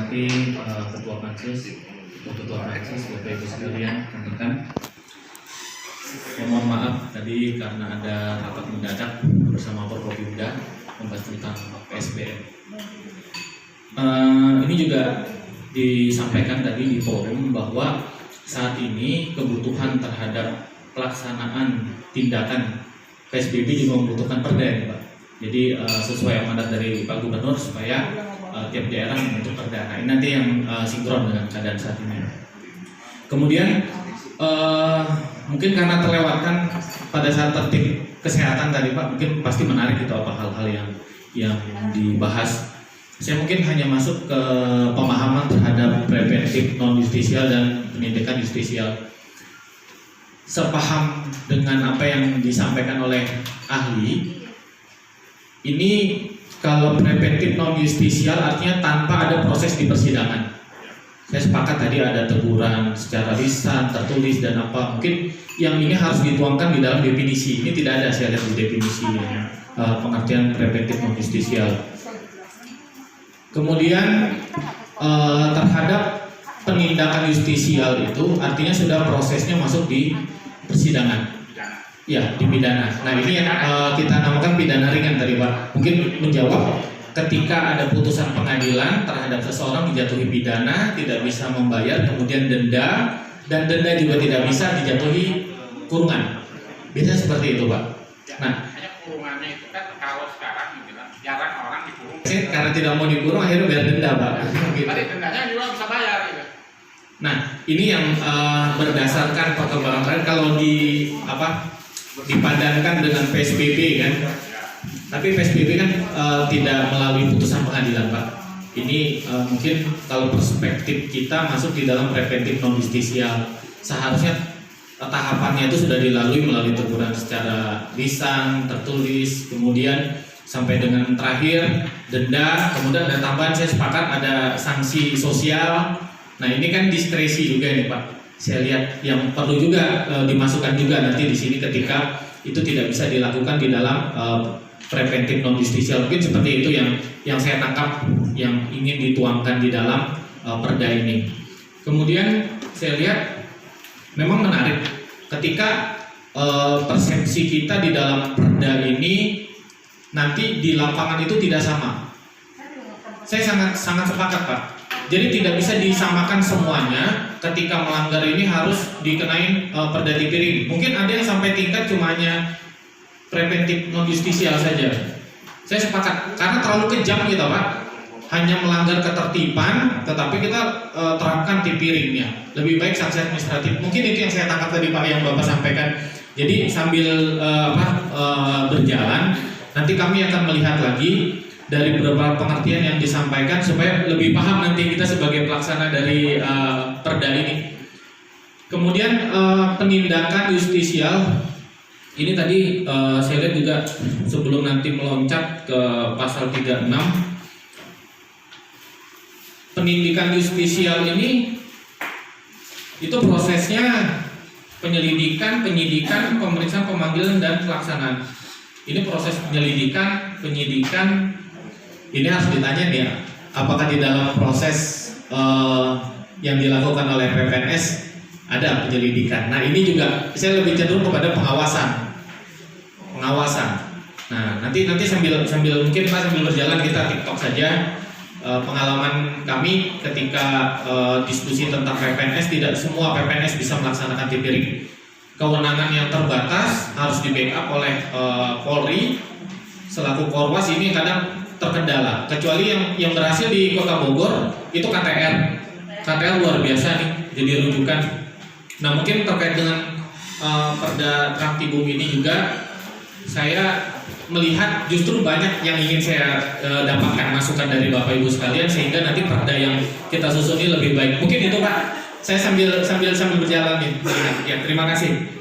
hormati Ketua Pansus, Bapak Ibu sekalian, rekan-rekan. Mohon maaf tadi karena ada rapat mendadak bersama Forkopimda membahas tentang PSBM. Ini juga disampaikan tadi di forum bahwa saat ini kebutuhan terhadap pelaksanaan tindakan PSBB juga membutuhkan perda ya Pak. Jadi sesuai amanat dari Pak Gubernur supaya tiap daerah membentuk perda. Nah, ini nanti yang sinkron dengan keadaan saat ini. Kemudian mungkin karena terlewatkan pada saat tertib kesehatan tadi Pak, mungkin pasti menarik itu apa hal-hal yang dibahas. Saya mungkin hanya masuk ke pemahaman terhadap preventif non justisial dan penindakan justisial. Sepaham dengan apa yang disampaikan oleh ahli, ini kalau preventif non justisial artinya tanpa ada proses di persidangan. Saya sepakat tadi ada teguran secara lisan, tertulis dan apa. Mungkin yang ini harus dituangkan di dalam definisi. Ini tidak ada saya lihat di definisi pengertian preventif non justisial. Kemudian terhadap penindakan justisial itu artinya sudah prosesnya masuk di persidangan. Ya, di pidana. Nah, ini yang kita namakan pidana ringan tadi Pak. Mungkin menjawab ketika ada putusan pengadilan terhadap seseorang dijatuhi pidana, tidak bisa membayar, kemudian denda, dan denda juga tidak bisa dijatuhi kurungan. Biasanya seperti itu Pak. Nah, hanya kurungannya itu kan kalau sekarang dibilang jarang orang dikurung. Karena tidak mau dikurung akhirnya bayar denda Pak. Gitu. Tadi dendanya juga bisa bayar gitu. Nah, ini yang berdasarkan perkembangan terakhir kalau dipadankan dengan PSBB kan. Tapi PSBB kan tidak melalui putusan pengadilan Pak. Ini mungkin kalau perspektif kita masuk di dalam preventif non justisial. Seharusnya tahapannya itu sudah dilalui melalui teguran secara lisan, tertulis, kemudian sampai dengan terakhir denda, kemudian ada tambahan saya sepakat ada sanksi sosial. Nah, ini kan diskresi juga nih Pak. Saya lihat yang perlu juga dimasukkan juga nanti di sini ketika itu tidak bisa dilakukan di dalam preventif non justisial. Mungkin seperti itu yang saya tangkap yang ingin dituangkan di dalam perda ini. Kemudian saya lihat memang menarik ketika persepsi kita di dalam perda ini nanti di lapangan itu tidak sama. Saya sangat sepakat Pak. Jadi tidak bisa disamakan semuanya. Ketika melanggar ini harus dikenain perda Tipiring. Mungkin ada yang sampai tingkat cuma hanya preventif non justisial saja. Saya sepakat karena terlalu kejam kita Pak. Hanya melanggar ketertiban, tetapi kita terapkan Tipiringnya. Lebih baik sanksi administratif. Mungkin itu yang saya tangkap tadi Pak yang Bapak sampaikan. Jadi sambil berjalan, nanti kami akan melihat lagi dari beberapa pengertian yang disampaikan supaya lebih paham nanti kita sebagai pelaksana dari perda ini. Kemudian penindakan justisial ini tadi saya lihat juga sebelum nanti meloncat ke pasal 36. Penindakan justisial ini itu prosesnya penyelidikan, penyidikan, pemeriksaan, pemanggilan dan pelaksanaan. Ini proses penyelidikan, penyidikan. Ini harus ditanya nih, apakah di dalam proses yang dilakukan oleh PPNS ada penyelidikan. Nah, ini juga saya lebih cenderung kepada pengawasan. Nah, nanti sambil mungkin Pak sambil berjalan kita TikTok saja pengalaman kami ketika diskusi tentang PPNS. Tidak semua PPNS bisa melaksanakan Tipiring. Kewenangan yang terbatas harus di backup oleh Polri selaku Korwas. Ini kadang terkendala, kecuali yang berhasil di Kota Bogor itu KTR luar biasa nih jadi rujukan. Nah, mungkin terkait dengan perda Traktibum ini juga saya melihat justru banyak yang ingin saya dapatkan masukan dari Bapak Ibu sekalian sehingga nanti perda yang kita susun ini lebih baik. Mungkin itu Pak, saya sambil berjalan nih. Ya, terima kasih.